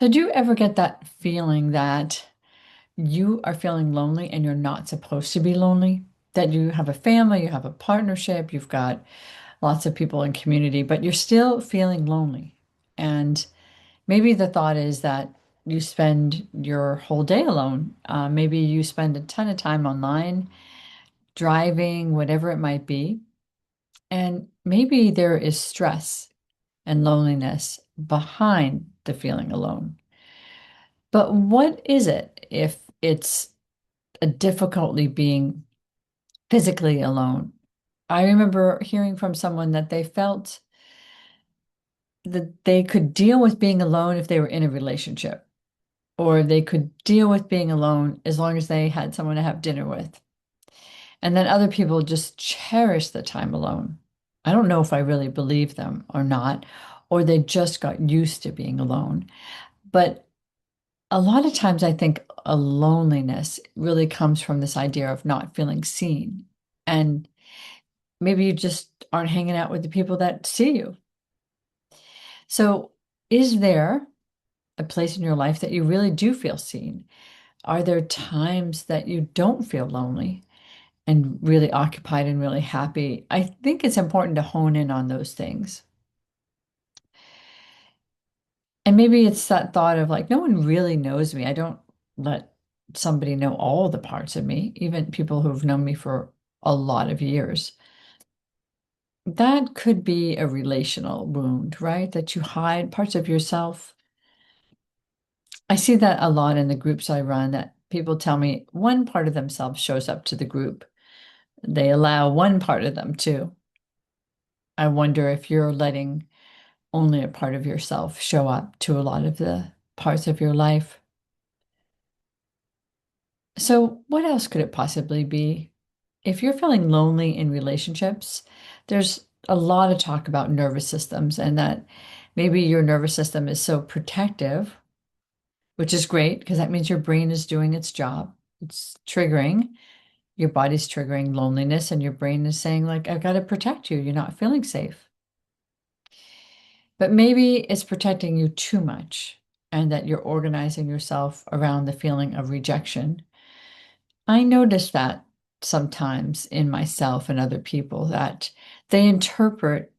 So do you ever get that feeling that you are feeling lonely and you're not supposed to be lonely? That you have a family, you have a partnership, you've got lots of people in community, but you're still feeling lonely. And maybe the thought is that you spend your whole day alone. Maybe you spend a ton of time online, driving, whatever it might be. And maybe there is stress and loneliness behind the feeling alone. But what is it if it's a difficulty being physically alone? I remember hearing from someone that they felt that they could deal with being alone if they were in a relationship, or they could deal with being alone as long as they had someone to have dinner with. And then other people just cherish the time alone. I don't know if I really believe them or not, or they just got used to being alone. But a lot of times I think a loneliness really comes from this idea of not feeling seen. And maybe you just aren't hanging out with the people that see you. So, is there a place in your life that you really do feel seen? Are there times that you don't feel lonely and really occupied and really happy? I think it's important to hone in on those things. And maybe it's that thought of like, no one really knows me. I don't let somebody know all the parts of me, even people who've known me for a lot of years. That could be a relational wound, right? That you hide parts of yourself. I see that a lot in the groups I run, that people tell me one part of themselves shows up to the group. They allow one part of them to. I wonder if you're letting only a part of yourself show up to a lot of the parts of your life. So, what else could it possibly be? If you're feeling lonely in relationships, there's a lot of talk about nervous systems and that maybe your nervous system is so protective, which is great because that means your brain is doing its job. It's triggering, your body's triggering loneliness, and your brain is saying, like, I've got to protect you. You're not feeling safe. But maybe it's protecting you too much and that you're organizing yourself around the feeling of rejection. I notice that sometimes in myself and other people that they interpret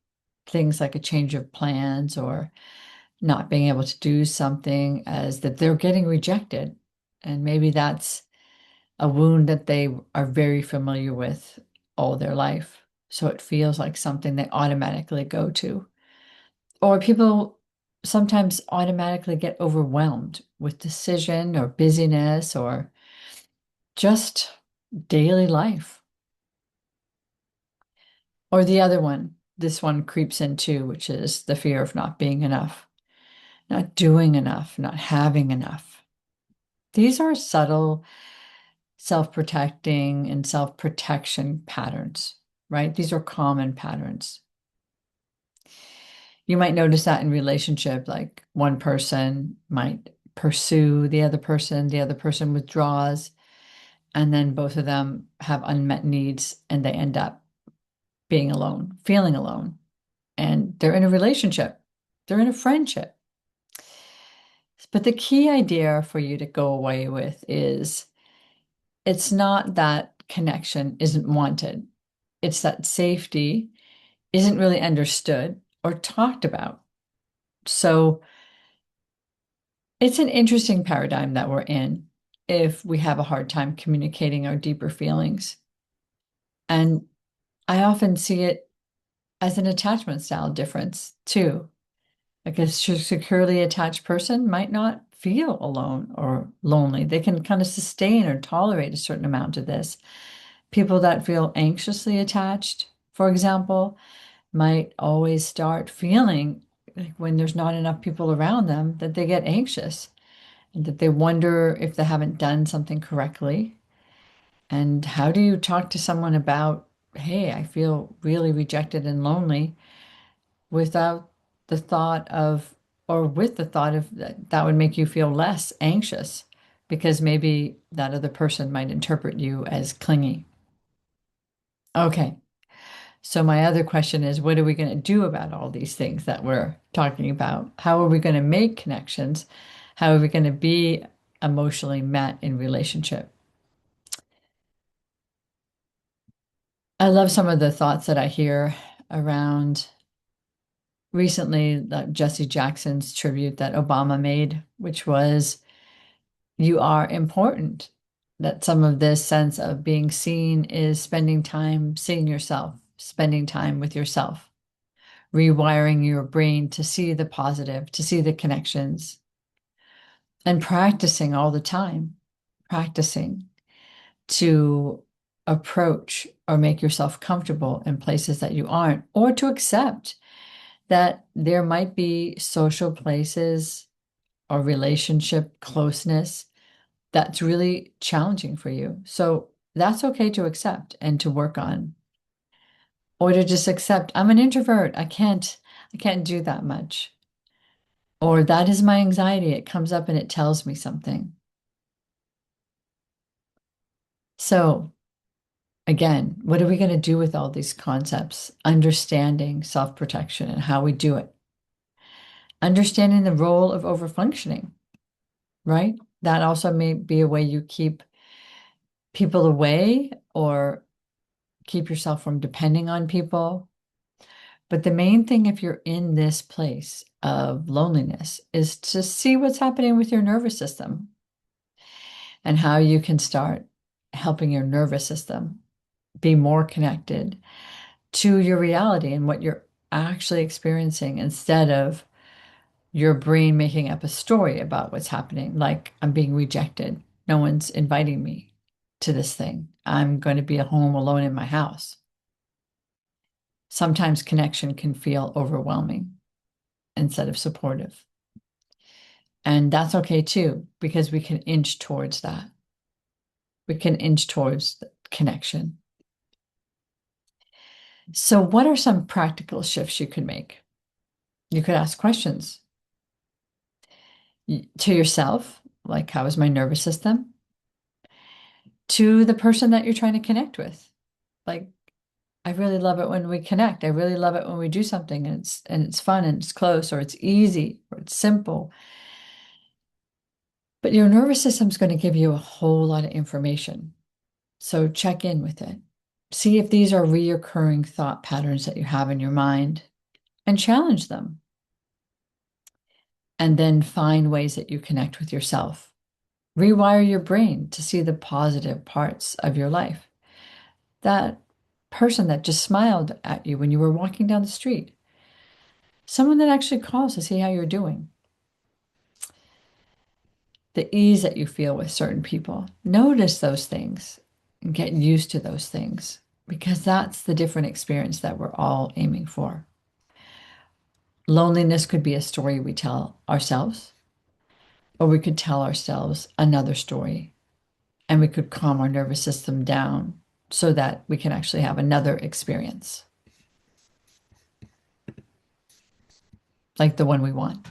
things like a change of plans or not being able to do something as that they're getting rejected. And maybe that's a wound that they are very familiar with all their life. So it feels like something they automatically go to. Or people sometimes automatically get overwhelmed with decision or busyness or just daily life. Or the other one, this one creeps in too, which is the fear of not being enough, not doing enough, not having enough. These are subtle self-protecting and self-protection patterns, right? These are common patterns. You might notice that in relationship, like one person might pursue the other person withdraws, and then both of them have unmet needs and they end up being alone, feeling alone. And they're in a relationship, they're in a friendship. But the key idea for you to go away with is it's not that connection isn't wanted, it's that safety isn't really understood or talked about. So it's an interesting paradigm that we're in if we have a hard time communicating our deeper feelings. And I often see it as an attachment style difference too. Like a securely attached person might not feel alone or lonely. They can kind of sustain or tolerate a certain amount of this. People that feel anxiously attached, for example, might always start feeling like when there's not enough people around them that they get anxious and that they wonder if they haven't done something correctly. And how do you talk to someone about, hey, I feel really rejected and lonely without the thought of, or with the thought of that would make you feel less anxious because maybe that other person might interpret you as clingy. Okay. So my other question is, what are we going to do about all these things that we're talking about? How are we going to make connections? How are we going to be emotionally met in relationship? I love some of the thoughts that I hear around recently, Jesse Jackson's tribute that Obama made, which was, you are important. That some of this sense of being seen is spending time seeing yourself, spending time with yourself, rewiring your brain to see the positive, to see the connections, and practicing all the time, practicing to approach or make yourself comfortable in places that you aren't, or to accept that there might be social places or relationship closeness that's really challenging for you. So that's okay to accept and to work on, or to just accept, I'm an introvert. I can't do that much. Or that is my anxiety. It comes up and it tells me something. So again, what are we going to do with all these concepts? Understanding self-protection and how we do it. Understanding the role of overfunctioning, right? That also may be a way you keep people away or keep yourself from depending on people. But the main thing, if you're in this place of loneliness, is to see what's happening with your nervous system and how you can start helping your nervous system be more connected to your reality and what you're actually experiencing, instead of your brain making up a story about what's happening, like, I'm being rejected. No one's inviting me to this thing. I'm going to be at home alone in my house. Sometimes connection can feel overwhelming instead of supportive. And that's okay too, because we can inch towards that. We can inch towards the connection. So, what are some practical shifts you could make? You could ask questions to yourself, like, how is my nervous system? To the person that you're trying to connect with. Like, I really love it when we connect. I really love it when we do something and it's fun and it's close or it's easy or it's simple. But your nervous system's going to give you a whole lot of information. So check in with it. See if these are reoccurring thought patterns that you have in your mind and challenge them. And then find ways that you connect with yourself. Rewire your brain to see the positive parts of your life. That person that just smiled at you when you were walking down the street. Someone that actually calls to see how you're doing. The ease that you feel with certain people. Notice those things and get used to those things, because that's the different experience that we're all aiming for. Loneliness could be a story we tell ourselves, or we could tell ourselves another story, and we could calm our nervous system down so that we can actually have another experience like the one we want.